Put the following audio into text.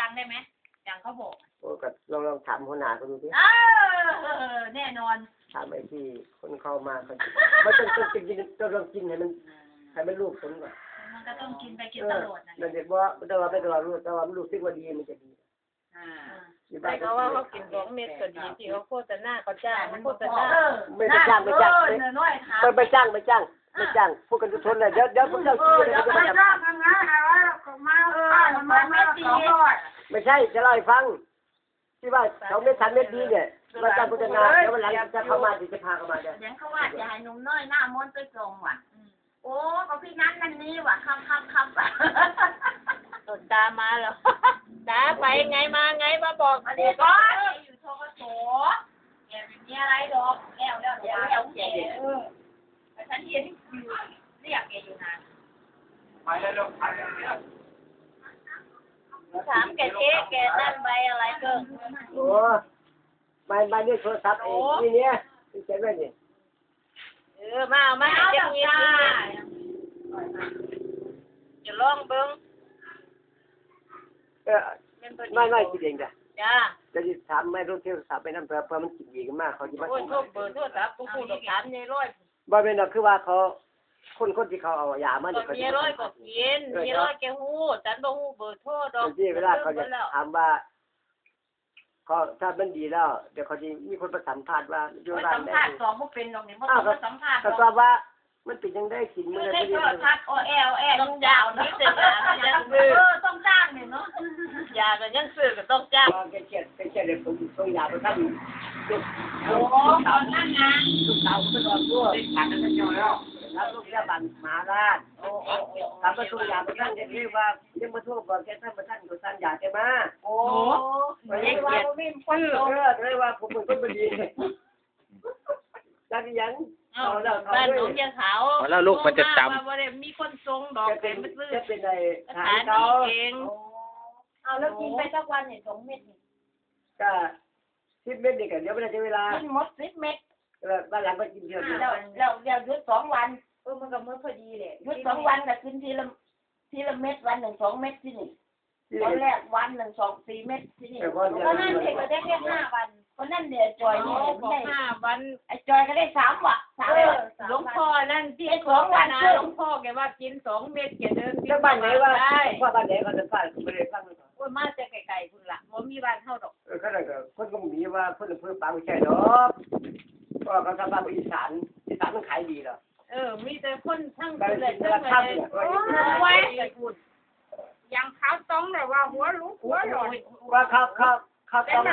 ตังค์ได้ไหมอย่างเขาบอกโอ้ก็ลองถามหัวหน้าเขาดูสิแน่นอนถามไอ้ที่คนเข้ามาเขาไม่ต้องกินต้องลองกินให้มันลูกผลก่อนมันก็ต้องกินไปกินตลอดนะนั่นเด็กว่าแต่ว่าไม่ตลอดรู้แต่ว่ามันรู้สึกว่าดีมันจะดีแต่เขาว่าเขากิน2 เม็ดก็ดีที่เขาโฆษณาเขาจ้างโฆษณาไม่จ้างไม่จ้างพวกกันทุกคนเลยเดี๋ยวพวกเราคิดจะมาจับไม่ใช่จะเล่าให้ฟังที่ว่า2 เม็ด 3 เม็ดดีเนี่ยมาจ้างโฆษณาแล้ววันหลังจะเข้ามาจะพาเข้ามาเนี่ยอย่างเขาว่าจะให้หนุ่มน้อยหน้ามนต์ไปส่งว่ะโอ้เขาพี่นั้นนั่นนี่ว่ะครับตนตามาแล้วตาไปไงมาไงมาบอกอันนี้ก็อยู่ทกศแกไม่มีอะไรดอกแล้วแกฉันเรียนอยู่เรียกแกอยู่นานไปแล้วไปแล้วถามแกเจ๊แกนั่นใบอะไรเกินโอ้ไม่เนี่ยโทรศัพท์เองนี่เนี่ยใช่ไหมเนี่ยมาเก็บเงินจะลองเบิ้งไม่คิดเองจ้ะจ้าจะถามไม่รู้เที่ยวถามไปนั่นเพื่อมันกินดีกันมากเขาจะมาโอ้ยโทษเบอร์โทษครับกูดอกถามยายร้อยบ่เป็นหรอกคือว่าเขาคนที่เขาเอายามาเนี่ยยายร้อยก็กินยายร้อยแกฮู้ฉันบ่ฮู้เบอร์โทษดอกที่เวลาเขาจะถามว่าเขาถ้ามันดีแล้วเดี๋ยวเขาจะมีคนประสัมภาษณ์ว่าอยู่ร้านไหนสัมภาษณ์2บ่เป็นหรอกนี่บ่ต้องสัมภาษณ์ก็ทราบว่ามันเป็นยังได้กินมื้อได้โทรทัศน์ต้องจ้างนี่แต่ยังต้องจ้างนี่เนาะยาก็ยังซื้อก็ต้องจ้างแกเขียนเลยผมต้องยาไปทำโอ้ตอนนั้นนะลูกสาวก็นอนด้วยขาดกันอยู่แล้วลูกยาบันมหาราชทำมาทุกอย่างท่านจะเรียกว่ายังมาทั่วก่อนแกท่านมาท่านก็ท่านอยากแกมาโอ้ไม่ได้ว่าไม่คนเลยว่าผมเป็นคนไม่ดีจังยังบ้านหนองยาขาวแล้วลูกมันจะจำว่ามีคนทรงดอกเป็นมาซื้อจะเป็นในฐานเขาเองเอาแล้วกินไปสักวันเนี่ย2 เม็ดก็10 เม็ดนี่กันเดี๋ยวไม่ได้ใช้เวลากินหมด10 เม็ดแล้วบ้านหลังก็กินเดียวแล้วหยุด2 วันมันก็มื้อพอดีเลยหยุด2 วันน่ะกินทีละเม็ดวันหนึ่ง2 เม็ดที่นี่ตอนแรกวันหนึ่ง2 4 เม็ดที่นี่ก็นั่นเด็กก็ได้แค่5 วันคนนั่นเดี๋ยวจอยนี่ได้5 วันไอ้จอยก็ได้3 วันหลวงพ่อนั่นที่2 วันหลวงพ่อแกว่ากิน2 เม็ดแกเดินแล้วบ้านไหนว่าพ่อบ้านไหนเขาจะฟังไม่ได้ฟังเลยว่ามาจากไกลๆพุ่นล่ะบ่มีบ้านเฮาดอกก็ได้ก็คนก็มีว่าเพิ่นเพิ่นปากไม่ใช่ดอกก็เขาทำบ้านอีสานมันขายดีเหรอมีแต่คนทั้งเลยทั้งเลยไว้ยังขาวต้องแต่ว่าหัวลุกหัวหลอดว่าเขาต้อง